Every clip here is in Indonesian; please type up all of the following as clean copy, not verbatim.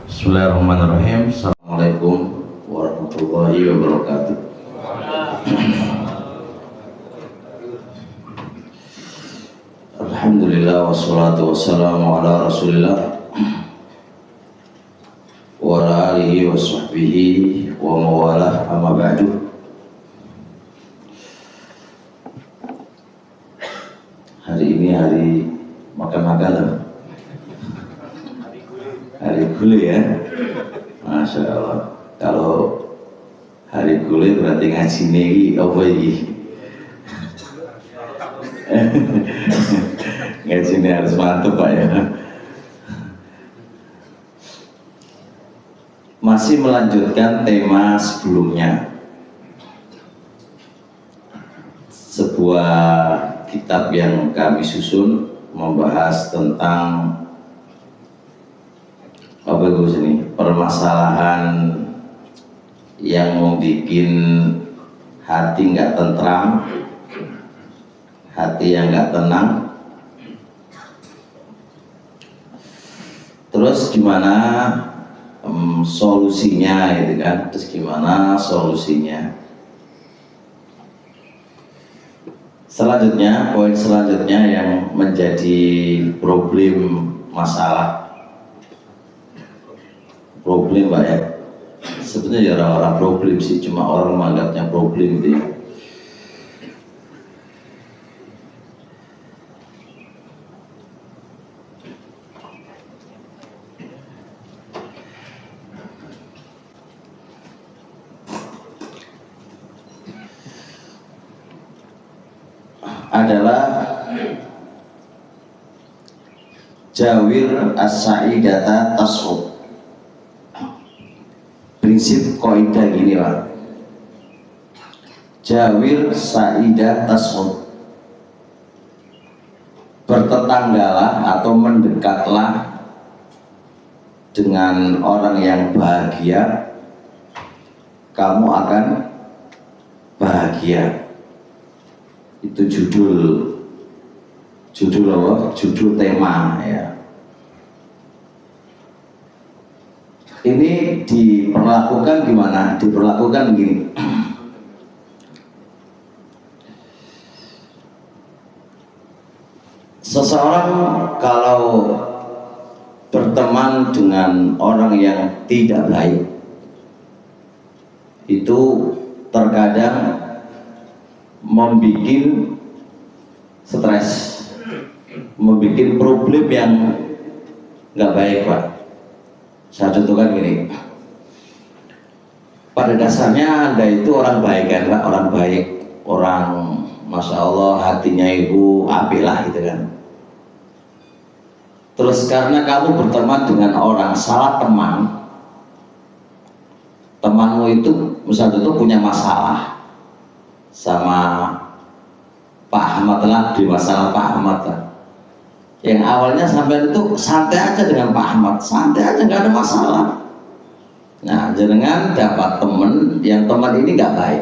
Bismillahirrahmanirrahim. Assalamualaikum warahmatullahi wabarakatuh. Alhamdulillah wassalatu wassalamu ala rasulillah wa ala alihi wa sahbihi wa mawalah, amma ba'du. Hari ini hari makan-makan, hari gule ya, Masya Allah. Kalau hari gule berarti ngaji nih apa ini? Ngaji ini harus mantap Pak ya. Masih melanjutkan tema sebelumnya, sebuah kitab yang kami susun membahas tentang apa itu sini, permasalahan yang membuat hati nggak tentram, hati yang nggak tenang. Terus gimana solusinya gitu kan? Terus gimana solusinya? Selanjutnya, poin selanjutnya yang menjadi problem Pak ya. Sebenarnya ya orang-orang problem sih, cuma orang menganggapnya problem gitu ya. Adalah jawir as-sa'idata tas'ud. Prinsip kaidah gini Pak, jawir sa'idah tas'ud, bertetanggalah atau mendekatlah dengan orang yang bahagia, kamu akan bahagia. Itu judul apa? Judul tema ya. Ini diperlakukan gimana? Diperlakukan begini. Seseorang kalau berteman dengan orang yang tidak baik, itu terkadang membuat stres, membuat problem yang nggak baik Pak. Saya contohkan gini, pada dasarnya Anda itu orang baik kan Pak, orang baik, orang Masya Allah hatinya ibu apik lah gitu kan. Terus karena kamu berteman dengan orang salah teman, temanmu itu misalnya itu punya masalah sama Pak Ahmad lah, di masalah Pak Ahmad lah. Yang awalnya sampai itu santai aja dengan Pak Ahmad, santai aja nggak ada masalah. Nah, jangan dapat teman yang teman ini nggak baik.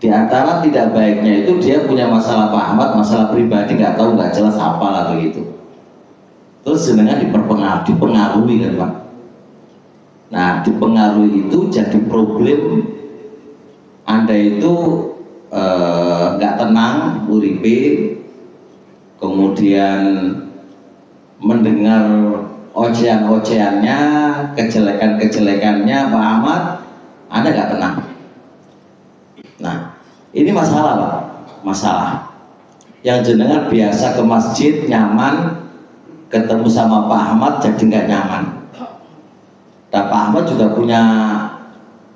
Di antara tidak baiknya itu dia punya masalah Pak Ahmad, masalah pribadi nggak tahu, nggak jelas apa lah begitu. Terus jangan dipengaruhi kan Pak. Nah, dipengaruhi itu jadi problem. Anda itu nggak tenang, uripe, kemudian mendengar ocehan-ocehannya, kejelekan-kejelekannya Pak Ahmad, Anda nggak tenang. Nah, ini masalah Pak, masalah. Yang jenengan biasa ke masjid nyaman, ketemu sama Pak Ahmad jadi nggak nyaman. Dan Pak Ahmad juga punya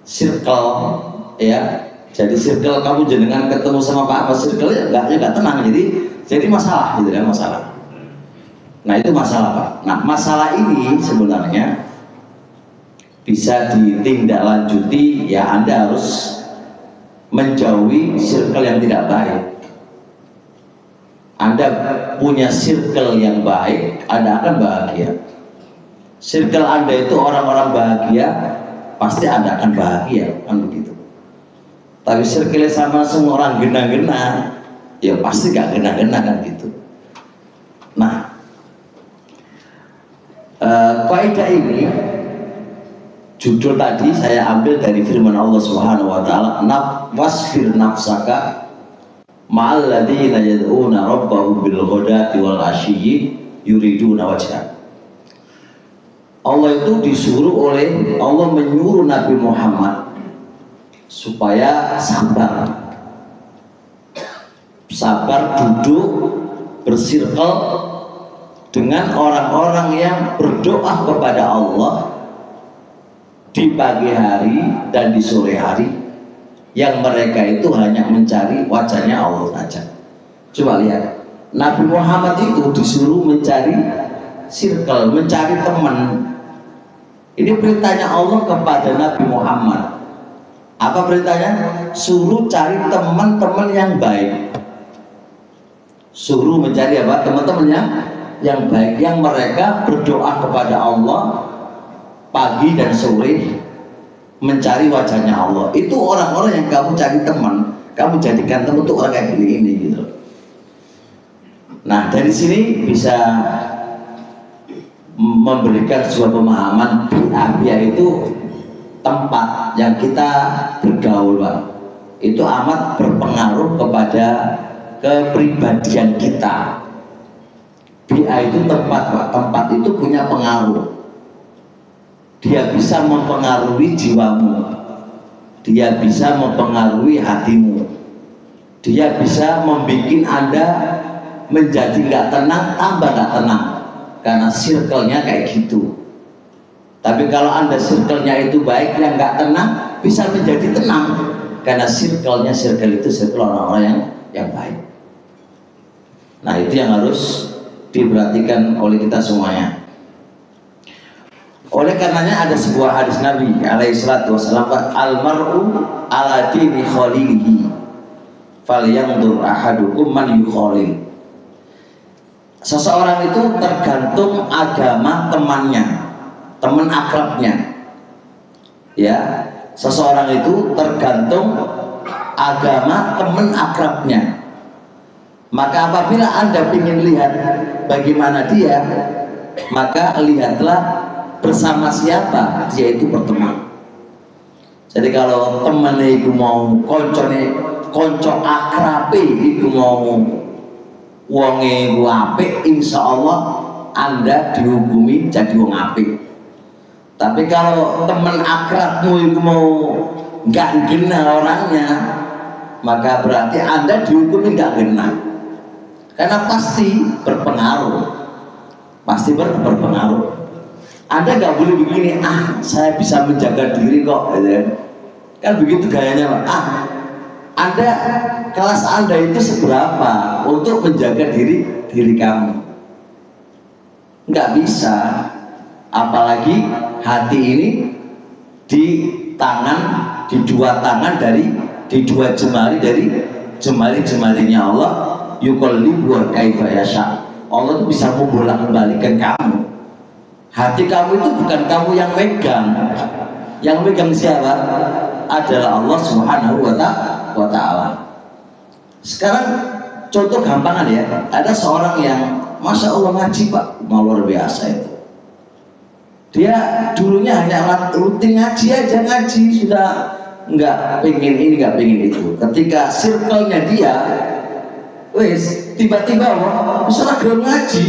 circle ya. Jadi circle kamu jenengan ketemu sama Pak Ahmad, circle ya nggak tenang, jadi masalah gitu kan, masalah. Nah itu masalah Pak. Nah masalah ini sebenarnya bisa ditindaklanjuti ya, Anda harus menjauhi circle yang tidak baik. Anda punya circle yang baik, Anda akan bahagia. Circle Anda itu orang-orang bahagia, pasti Anda akan bahagia kan begitu. Tapi circle sama semua orang gena-gena, ya pasti gak gena-gena kan gitu. Nah Kaidah ini judul tadi saya ambil dari firman Allah Subhanahu wa taala, wasbir nafsaka ma'al ladzina yad'una rabbahum bil ghadati wal ashiyyi yuriduna wajha. Allah itu disuruh oleh Allah, menyuruh Nabi Muhammad supaya sabar duduk bersirkel dengan orang-orang yang berdoa kepada Allah di pagi hari dan di sore hari, yang mereka itu hanya mencari wajahnya Allah saja. Coba lihat, Nabi Muhammad itu disuruh mencari circle, mencari teman. Ini perintahnya Allah kepada Nabi Muhammad. Apa perintahnya? Suruh cari teman-teman yang baik. Suruh mencari apa? Teman-teman yang baik, yang mereka berdoa kepada Allah pagi dan sore, mencari wajahnya Allah. Itu orang-orang yang kamu cari teman, kamu jadikan teman untuk orang kayak gini gitu. Nah, dari sini bisa memberikan sebuah pemahaman biaya itu tempat yang kita bergaul, Pak. Itu amat berpengaruh kepada kepribadian kita. Biaya itu tempat, Pak. Tempat itu punya pengaruh. Dia bisa mempengaruhi jiwamu, dia bisa mempengaruhi hatimu, dia bisa membuat Anda menjadi nggak tenang, tambah nggak tenang, karena circle-nya kayak gitu. Tapi kalau Anda circle-nya itu baik, yang nggak tenang bisa menjadi tenang, karena circle itu circle orang-orang yang baik. Nah, itu yang harus diperhatikan oleh kita semuanya. Oleh karenanya ada sebuah hadis Nabi alaihi salatu wasallam, al-mar'u ala dini khalilihi falyanzur ahadukum man yukhalil. Seseorang itu tergantung agama temannya, teman akrabnya. Ya, seseorang itu tergantung agama teman akrabnya. Maka apabila Anda ingin lihat bagaimana dia, maka lihatlah bersama siapa dia itu berteman. Jadi kalau temennya itu mau konco akrabe itu mau wonge iku apik, insya Allah Anda dihukumi jadi wong apik. Tapi kalau teman akrabmu itu mau nggak genah orangnya, maka berarti Anda dihukumi nggak genah, karena pasti berpengaruh, pasti berpengaruh. Anda nggak boleh begini, saya bisa menjaga diri kok, kan begitu gayanya, Pak. Anda, kelas Anda itu seberapa untuk menjaga diri kamu? Nggak bisa. Apalagi hati ini di dua tangan di dua jemari dari jemari-jemarinya Allah, yuqallibu wa kaifa yasha. Allah itu bisa membolak-balikan kamu. Hati kamu itu bukan kamu yang megang. Yang megang siapa? Adalah Allah Subhanahu wa ta'ala. Sekarang contoh gampangan ya, ada seorang yang Masya Allah ngaji, Pak, luar biasa itu. Dia dulunya hanya rutin ngaji aja, sudah nggak pengen ini, nggak pengen itu. Ketika circle-nya dia, tiba-tiba misalnya gerem ngaji,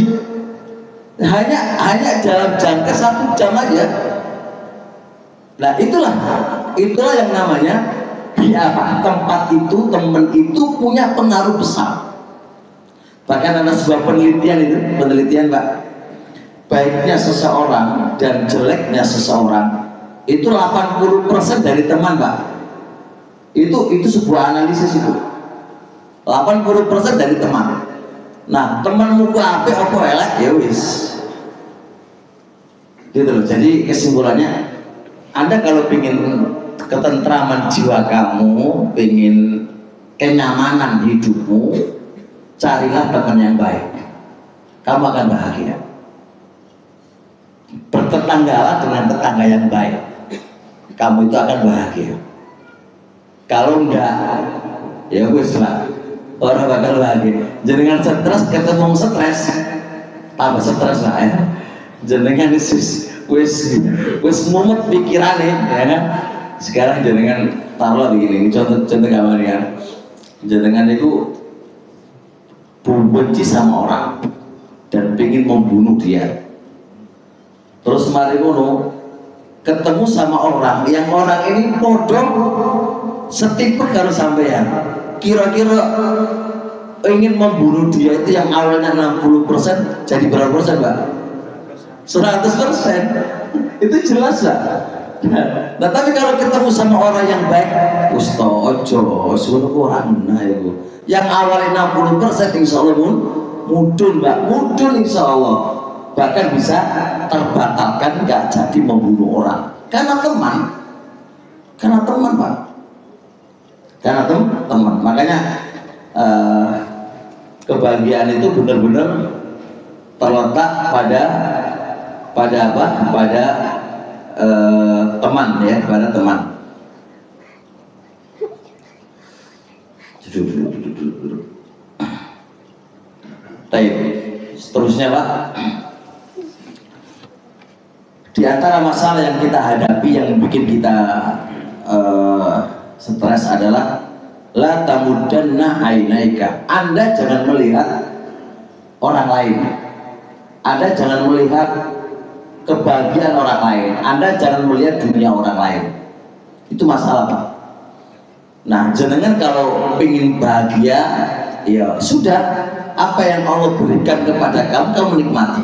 hanya dalam jangka 1 jam aja. Nah, itulah yang namanya tempat itu, teman itu punya pengaruh besar. Bahkan ada sebuah penelitian, Pak, baiknya seseorang dan jeleknya seseorang itu 80% dari teman, Pak. Itu sebuah analisis itu. 80% dari teman. Nah, temanmu ku apik apa elek ya wis. Gitu loh. Jadi kesimpulannya, Anda kalau ingin ketentraman jiwa kamu, ingin kenyamanan hidupmu, carilah teman yang baik. Kamu akan bahagia. Bertetanggalah dengan tetangga yang baik, kamu itu akan bahagia. Kalau enggak, ya wis lah, orang bakal bahagia. Jangan stres ketemu stres, tambah stres lah ya. jenengan wis mumet pikirane ya. Sekarang jenengan taruh begini, contoh gambar ya. Jenengan itu benci sama orang dan ingin membunuh dia. Terus mari ngono ketemu sama orang yang orang ini bodoh setipe karo sampean. Kira-kira ingin membunuh dia itu yang awalnya 60% jadi berapa persen, Pak? 100%. Itu jelas lah. Nah tapi kalau ketemu sama orang yang baik, ojo suruh orang nah itu yang awalnya 60% insya Allah mudun, Mbak, mudun insya Allah, bahkan bisa terbatalkan nggak jadi membunuh orang karena teman Pak, karena teman. Makanya kebahagiaan itu benar-benar terletak pada apa? Pada teman ya, pada teman. Duduk. Baik, seterusnya Pak. Di antara masalah yang kita hadapi yang bikin kita stres adalah la tamuddanna ainaika. Anda jangan melihat orang lain. Anda jangan melihat kebahagiaan orang lain. Anda jangan melihat dunia orang lain. Itu masalah Pak. Nah, jenengan kalau ingin bahagia, ya sudah, apa yang Allah berikan kepada kamu nikmati.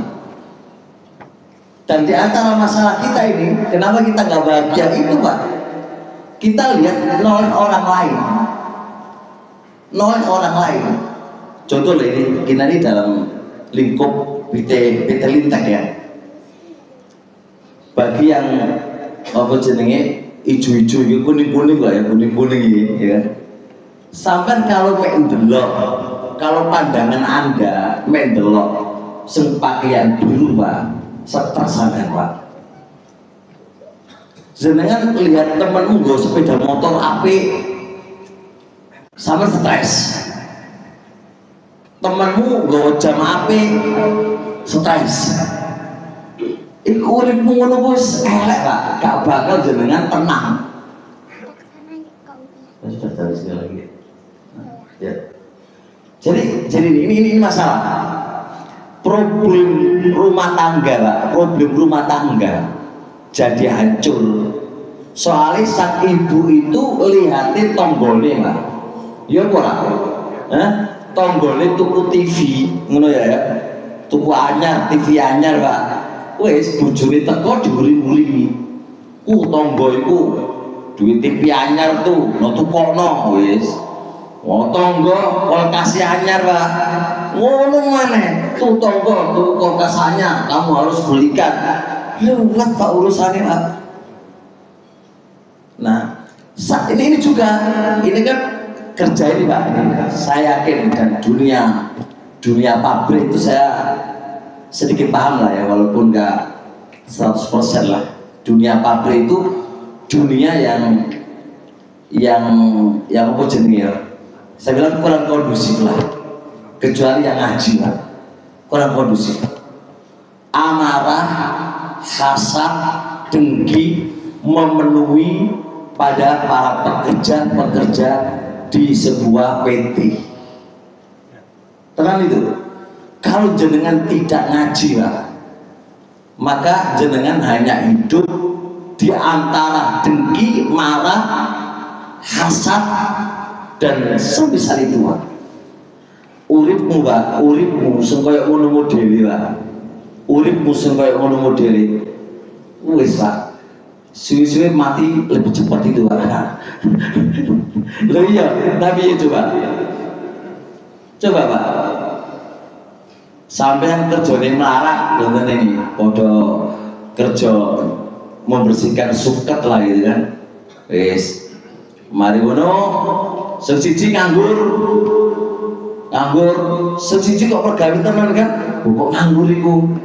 Dan di antara masalah kita ini, kenapa kita nggak bahagia itu Pak? Kita lihat noleh orang lain. Contoh ini, kita ini dalam lingkup PT Lintek ya. Bagi yang apa jenenge ijo-ijo iki kuning-kuning kok ya, kuning-kuning iki ya. Sampai kalau mendelok, kalau pandangan Anda mendelok sing pakaian biru Pak, stres sampean Pak. Jenengan lihat temanmu nggo sepeda motor apik sampe stres. Temanmu nggo jam apik stres. Iku uripmu ngono wis elek Pak, gak bakal jenengan tenang. Sudah tahu sekali lagi. Ya. Jadi ini masalah. Problem rumah tangga Pak, problem rumah tangga jadi hancur. Soalnya sang ibu itu lihatin tonggolnya Pak. Ya ora. Tonggolnya tuku TV ngono ya. Tuku anyar, TV anyar Pak. Wes bojone teko diuri-uri. Tangga iku duit TV anyar tuh, no tukokno wis. Tangga kulkas anyar, Pak. Ngono maneh. Tuh tangga tuh kulkas anyar, kamu harus belikan. Lihat Pak urusannya, Pak. Nah, saat ini juga ini kan kerja ini Pak. Saya yakin dan dunia pabrik itu saya sedikit paham lah ya, walaupun nggak 100% lah. Dunia pabrik itu dunia yang apa jenis ya, saya bilang kurang kondusif lah, kecuali yang ngaji lah, kurang kondusif. Amarah, hasad, dengki memenuhi pada para pekerja di sebuah PT. Tenang itu. Kalau jenengan tidak ngaji Pak, maka jenengan hanya hidup di antara dengki, marah, hasad, dan semisal itu Pak. Uripmu Pak, uripmu sing kaya ngono modele Pak. Uripmu sing kaya ngono modele. Wis Pak. Suwe-suwe mati lebih cepat itu Pak. Loh iya, tapi ya coba Pak. Sampai kerjanya melarat, nonton ini, podo kerja membersihkan suket lah gitu kan. Wis, mari ngono, sesiji nganggur, sesiji kok pergawe tenan kan, kok nganggur iku,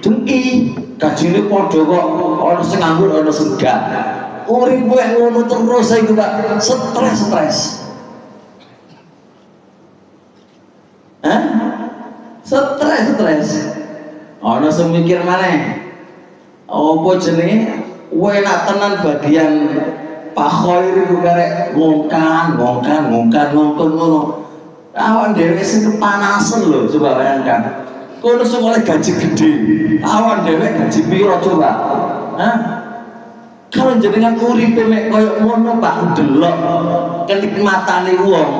dengki, gajine podo kok, ono sing nganggur, ono sing gak. Urip kowe ngono terus iku Pak, stres. Stres. Ana sing mikir maneh. Apa jenenge? Enak tenan bagian Pak Khoir iku karek ngongkan ngono. Awan dhewe sing kepanasan lho, coba bayangkan. Kono sing oleh gaji gede, awan dhewe gaji piro coba? Hah? Kalau jenengan uripe mek koyo ngono Pak, ndelok kenikmatane wong,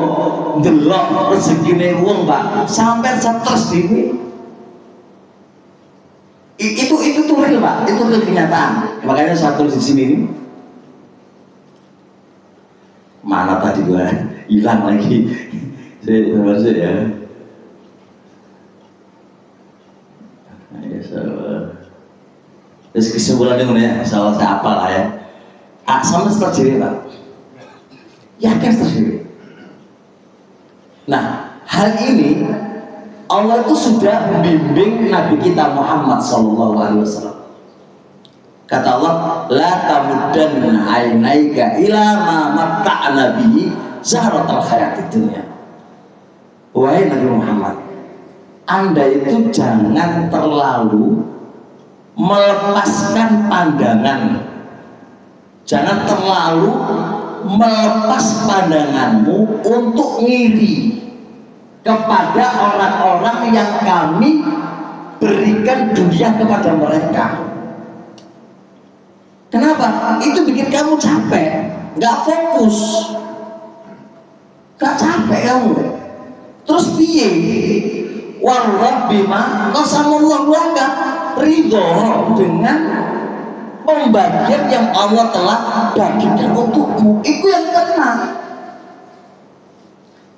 ndelok rezekine wong Pak, sampai stres dhewe. Itu real Pak, itu real kenyataan. Makanya saya tulis di sini nih. Mana tadi gua hilang lagi. Saya masuk ya. Terus kesimpulannya mana ya? Salah saya apa lah ya? Sama terjadi Pak. Yakin terjadi. Nah, hal ini Allah itu sudah membimbing Nabi kita Muhammad SAW. Kata Allah, la tamuddanna ainaika ila ma matta'na bihi zahratal hayatid dunya. Wahai Nabi Muhammad, Anda itu jangan terlalu melepaskan pandangan, jangan terlalu melepas pandanganmu untuk ngiri kepada orang-orang yang kami berikan dunia kepada mereka. Kenapa? Itu bikin kamu capek, nggak fokus, nggak capek kamu. Terus piye? Warrabbima qasamullahu laka, ridho dengan pembagian yang Allah telah bagikan untukmu. Itu yang kena.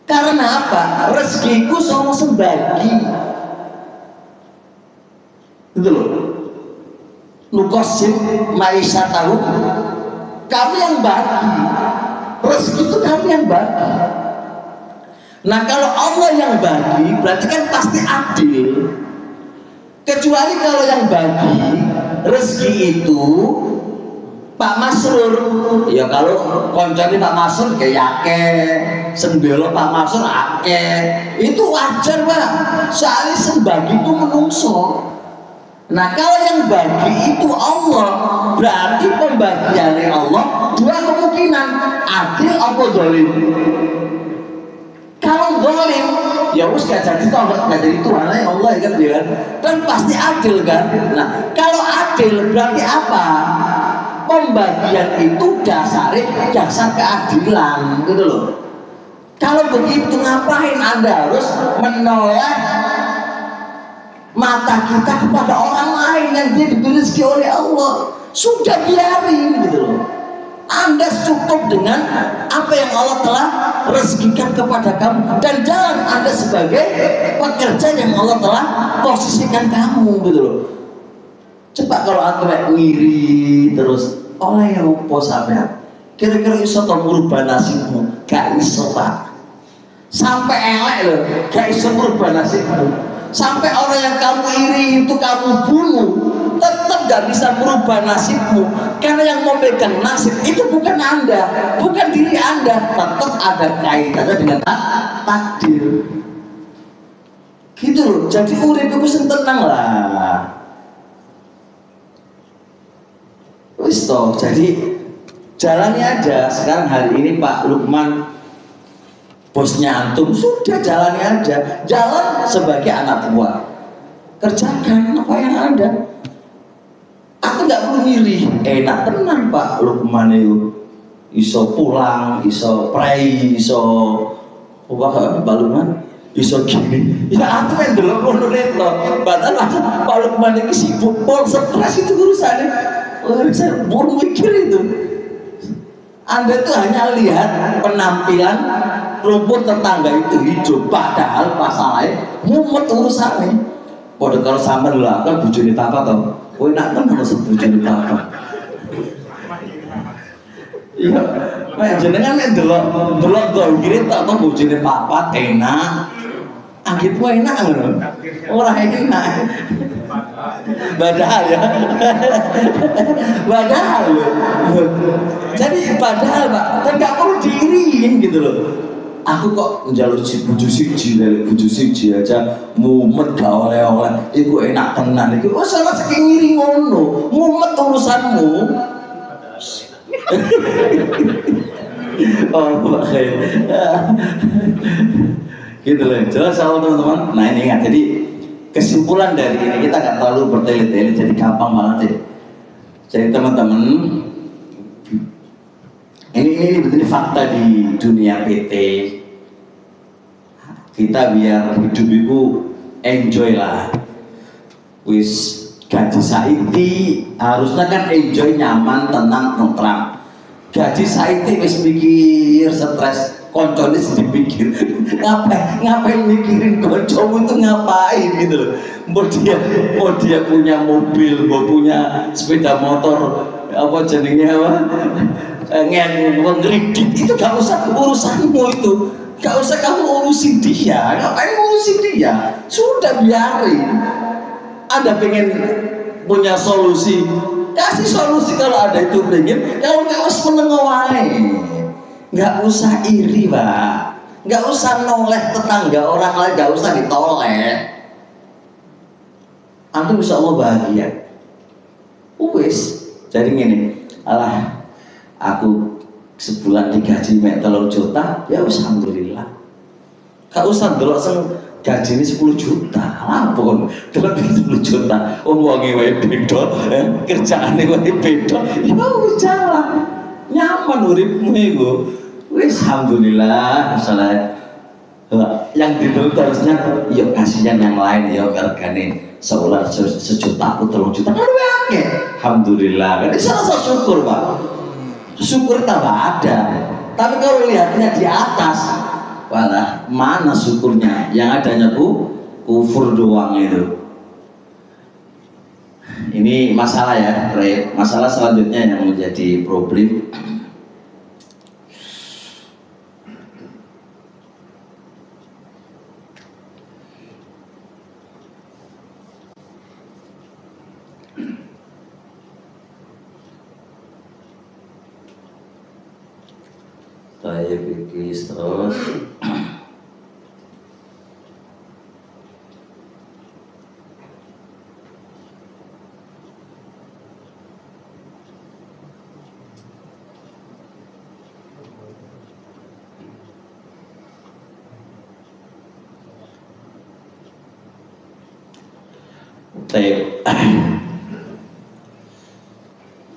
Karena apa? Rezekiku sama sembagi. Gitu loh. Nukosim maisha tahu. Kami yang bagi. Rezeki itu kami yang bagi. Nah kalau Allah yang bagi, berarti kan pasti adil. Kecuali kalau yang bagi rezeki itu Pak Masrur, ya kalau koncone Pak Masrur kayak sembelo Pak Masrur itu wajar Pak, soalnya sembagi itu menungso. Nah kalau yang bagi itu Allah, berarti pembagiannya Allah dua kemungkinan, adil atau zalim. Kalau zalim, ya wis gak jadi toh, gak jadi Tuhan Allah kan dia kan pasti adil kan. Nah kalau adil berarti apa? Pembagian itu dasar keadilan gitu loh. Kalau begitu ngapain Anda harus menolak mata kita kepada orang lain yang dia diberi rezeki oleh Allah? Sudah biarin gitu loh. Anda cukup dengan apa yang Allah telah rezekikan kepada kamu, dan jangan Anda sebagai pekerja yang Allah telah posisikan kamu gitu loh. Coba kalau Anda ngiri terus oleh yang apa sampean kira-kira iso to merubah nasibmu? Gak iso Pak. Sampai elek loh, gak iso merubah nasibmu. Sampai orang yang kamu iri itu kamu bunuh, tetap gak bisa merubah nasibmu. Karena yang memegang nasib itu bukan Anda, bukan diri Anda, tetap ada kaitannya dengan takdir. Gitu loh. Jadi urip iku sing tenang lah. Wis toh, jadi jalannya aja. Sekarang hari ini Pak Lukman bosnya antum, sudah jalannya aja. Jalan sebagai anak buah, kerjakan apa yang ada. Aku nggak perlu milih. Enak tenang Pak Lukman itu, iso pulang, iso pray, iso apa Pak Lukman, iso gini. Ya aku yang delok ngono to. Padahal Pak Lukman ini sibuk, pol stres itu urusannya. Saya belum mikir itu. Anda itu hanya lihat penampilan rumput tetangga itu hijau, padahal masalahnya mumet urusannya. Pada kalau sama dulu kan bujuni tapa toh, kowe nak kan harus bujuni tapa. Iya, kayak jenengan nek delok gini tak toh bujuni papat enak, anggit wae enak ngono, ora enak. Padahal ya, padahal loh. Jadi padahal Pak, kan nggak perlu diiriin gitu loh. aku kok njaluk bojo siji aja mumet gak oleh-oleh iku enak tenan iki wis ora saking ngiri ngono mumet urusanmu. Oh baik gitu loh, jelas sama teman-teman. Nah ini ingat, jadi kesimpulan dari ini kita nggak terlalu bertele-tele, jadi gampang banget ya. Jadi teman-teman, ini fakta di dunia PT. Kita biar hidup itu enjoy lah. Wis gaji saiki harusnya kan enjoy, nyaman, tenang, tentram. Gaji saiki wis mikir stres, koncone dipikir ngapain mikirin koncomu itu ngapain gitu loh. Mau dia punya mobil, mau punya sepeda motor, apa jenenge apa ngedit, itu gak usah urusanmu, itu gak usah kamu urusin dia. Ngapain ngurusin dia? Sudah biarin. Ada pengen punya solusi, kasih solusi kalau ada itu pengen. Kalau nggak usah menengowai, nggak usah iri pak, nggak usah noleh tetangga orang lain, nggak usah ditoleh. Antum insya Allah bahagia. Wis, jadi gini, alah aku sebulan digaji mek 3 juta, ya wis alhamdulillah. Gak usah delok sing gajine 10 juta, lapor delok 10 juta. Wonge wae beda, kerjaane wae beda. Ya wis jalan. Nyaman uripmu iku. Wis alhamdulillah, masalah yang dituntut harusnya yuk kasihan yang lain, yuk regane sebulan sejuta aku 3 juta kan wae. Alhamdulillah. Kan salah syukur, Pak. Syukur tambah ada. Tapi kalau lihatnya di atas, walah mana syukurnya? Yang adanya kufur doang itu. Ini masalah ya, masalah selanjutnya yang menjadi problem. Saya pikir terus.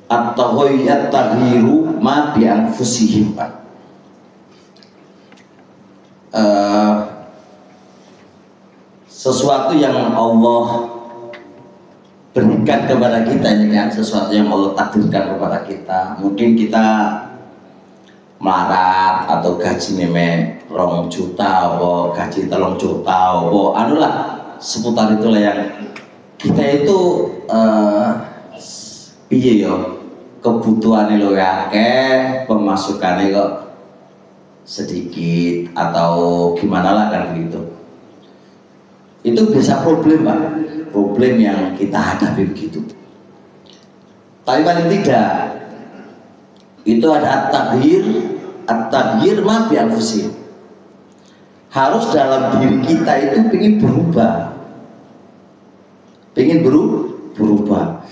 At-taghayyur taghyiru ma bi anfusihim, Pak. Sesuatu yang Allah berikan kepada kita ini kan, sesuatu yang Allah takdirkan kepada kita. Mungkin kita melarat atau gaji memek 2 juta, atau gaji 3 juta, atau anulah seputar itulah yang kita itu piye yo kebutuhannya lo akeh, pemasukannya kok sedikit atau gimana lah kan begitu. Itu bisa problem, Pak, problem yang kita hadapi begitu. Tapi paling tidak itu ada at-taghyir ma bi anfusihim. Harus dalam diri kita itu ingin berubah, ingin berubah.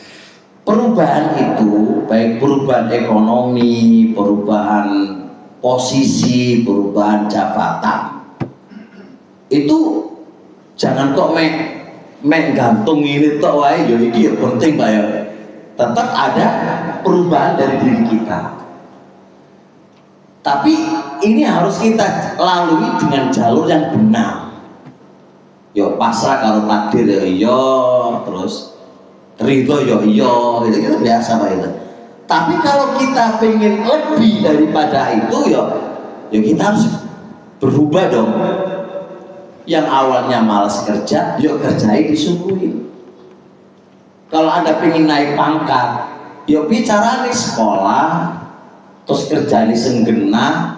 Perubahan itu baik perubahan ekonomi, perubahan posisi, perubahan jabatan, itu jangan kok mek gantung ini tok wae yo iki penting Pak ya. Tetap ada perubahan dari diri kita. Tapi ini harus kita lalui dengan jalur yang benar. Yo pasrah karo takdir ya iya, terus ridho yo iya, gitu biasa Pak itu. Tapi kalau kita pengen lebih daripada itu ya kita harus berubah dong. Yang awalnya malas kerja, yuk kerjain disuguhin. Kalau Anda pengen naik pangkat, yuk bicara nih sekolah, terus kerja nih senggena,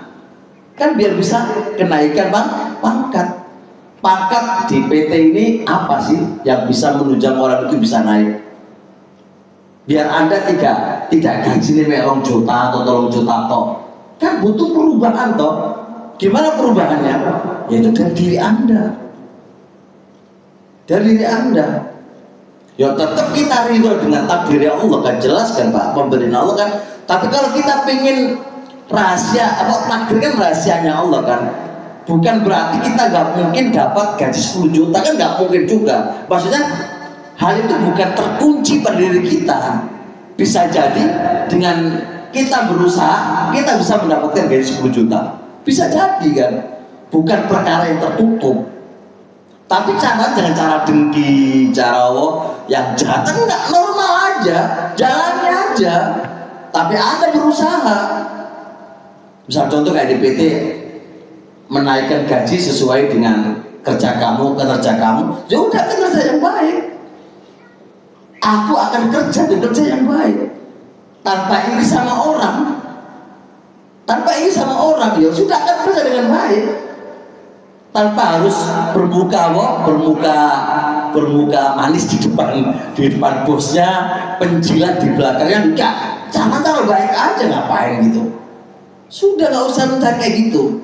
kan biar bisa kenaikan pangkat. Pangkat di PT ini apa sih yang bisa menunjang orang itu bisa naik? Biar Anda tidak gaji nih 2 juta atau 3 juta toh, kan butuh perubahan toh. Gimana perubahannya? Yaitu dari diri Anda. Dari diri Anda. Ya tetap kita ridho dengan takdir Allah kan, jelas kan Pak, pemberian Allah kan. Tapi kalau kita pengen rahasia, apa takdir kan rahasianya Allah kan. Bukan berarti kita nggak mungkin dapat gaji 10 juta kan, nggak mungkin juga. Maksudnya hal itu bukan terkunci pada diri kita. Bisa jadi dengan kita berusaha kita bisa mendapatkan gaji 10 juta. Bisa jadi kan. Bukan perkara yang tertutup. Tapi cara jangan cara dengki, cara yang jahat, enggak, normal aja, jalannya aja. Tapi Anda berusaha. Misal contoh kayak di PT, menaikkan gaji sesuai dengan kerja kamu, kinerja kamu. Ya udah, kinerja yang baik. Aku akan kerja di kerja yang baik, tanpa iri sama orang. Tanpa iri sama orang, ya sudah akan kerja dengan baik. Tanpa harus bermuka manis di depan bosnya, penjilat di belakangnya, enggak. Cara baik aja, ngapain gitu. Sudah, nggak usah mencari kayak gitu.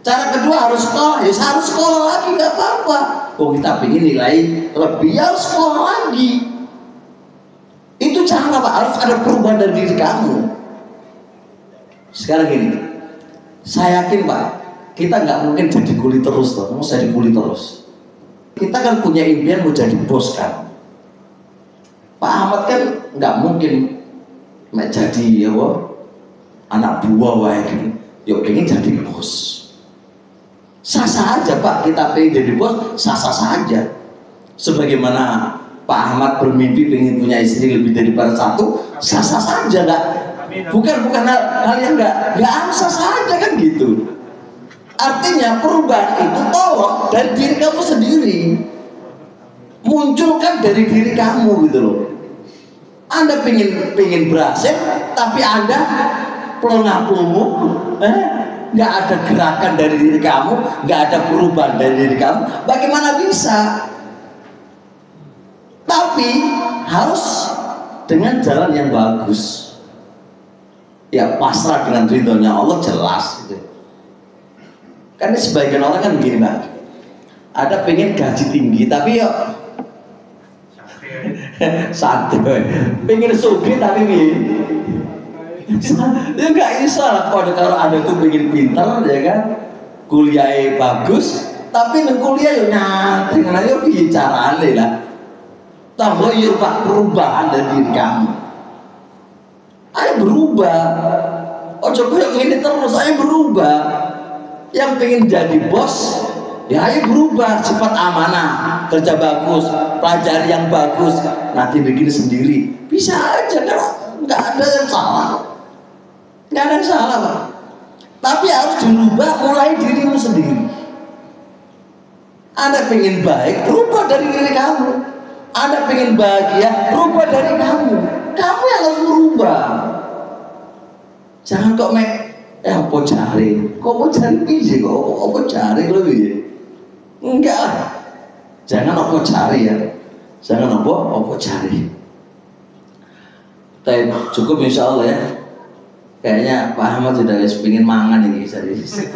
Cara kedua harus sekolah, ya harus sekolah lagi, nggak apa-apa. Oh kita pengen nilai lebih, ya harus sekolah lagi. Itu cara Pak, harus ada perubahan dari diri kamu. Sekarang gini, saya yakin Pak, kita nggak mungkin jadi kuli terus toh, mau jadi kuli terus. Kita kan punya impian mau jadi bos kan. Pak Ahmad kan nggak mungkin jadi ya anak buah wae kan. Yuk pengen jadi bos. Sah-sah aja Pak, kita pengen jadi bos, sah-sah saja. Sebagaimana Pak Ahmad bermimpi pengen punya istri lebih daripada satu, sah-sah saja nggak. Bukan hal yang nggak sah saja kan gitu. Artinya perubahan itu tolong dari diri kamu sendiri, munculkan dari diri kamu gitu loh. Anda pengen berhasil, tapi Anda pelongo-pelongo, nggak ada gerakan dari diri kamu, nggak ada perubahan dari diri kamu, bagaimana bisa? Tapi harus dengan jalan yang bagus. Ya pasrah dengan ridhonya Allah, jelas gitu. Karena sebagian orang kan begini Pak, ada pengen gaji tinggi tapi yuk santai, pengen sugih tapi ya nggak bisa lah. Kalau ada tuh pengen pinter ya kan, kuliah bagus tapi kuliah yuk nyantri, karena yuk bicaraan lah. Tambah yuk Pak, perubahan dari diri kamu. Ayo berubah. Oh coba yang ini terus, ayo berubah. Yang pengen jadi bos, ya ayo berubah, sifat amanah, kerja bagus, pelajari yang bagus, nanti bikin sendiri, bisa aja kan, nggak ada yang salah, nggak ada yang salah Pak. Tapi harus dirubah mulai dirimu sendiri. Anda pengen baik, rubah dari diri kamu. Anda pengen bahagia, rubah dari kamu. Kamu yang harus merubah. Jangan kok apa cari? Kok mau cari biji? Kok mau cari lebih? Enggak. Jangan apa cari ya. Jangan apa cari. Tapi cukup insya Allah ya. Kayaknya Pak Ahmad sudah pengen mangan ini serius.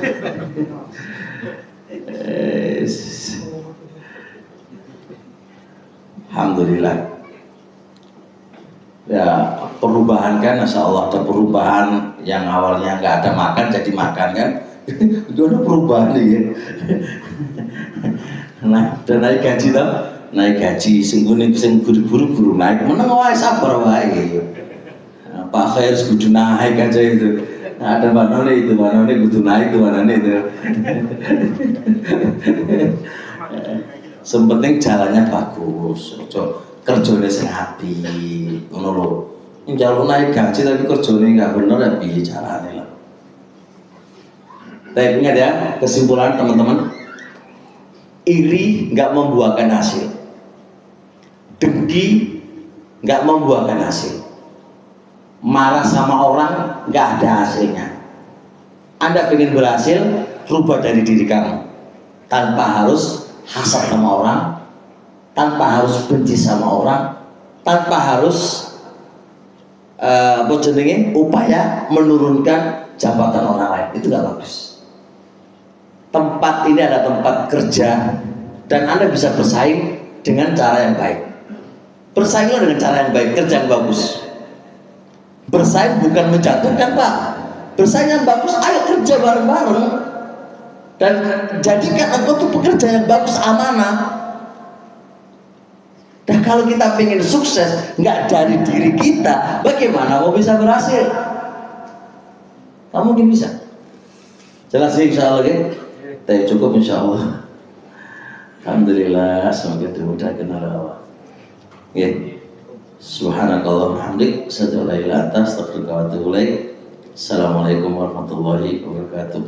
Alhamdulillah. Ya perubahan kan, Masya Allah ada perubahan. Yang awalnya nggak ada makan jadi makan kan. Itu ada perubahan nih. Nah, dan naik gaji tau, naik gaji sing buru-buru naik, meneng wae sabar wae. Pak Khair kudu naik aja itu. Nah, ada mana itu kudu naik itu mana itu. Sepenting jalannya bagus, kerjanya sing hati, ngono lho. Njaluk naik gaji tapi kerjanya nggak bener ya piye carane lah. Tapi ingat ya, kesimpulan teman-teman, iri nggak membuahkan hasil, dengki nggak membuahkan hasil, marah sama orang nggak ada hasilnya. Anda ingin berhasil, rubah dari diri kamu, tanpa harus hasad sama orang, tanpa harus benci sama orang, tanpa harus upaya menurunkan jabatan orang lain. Itu nggak bagus. tempat ini adalah tempat kerja dan Anda bisa bersaing dengan cara yang baik. Bersainglah dengan cara yang baik, kerja yang bagus. Bersaing bukan menjatuhkan, Pak. Bersaing yang bagus, ayo kerja bareng-bareng dan jadikan engkau tuh pekerja yang bagus, amanah. Dan kalau kita pengen sukses nggak dari diri kita, bagaimana mau bisa berhasil? Kamu mungkin bisa. Jelas sih insya Allah, tapi cukup insya Allah. Alhamdulillah, semoga dimudahkan oleh Allah. Ya, subhanakallah hamdik, asyhadu an la ilaha illa anta, astaghfiruka wa atubu ilaik. Assalamualaikum warahmatullahi wabarakatuh.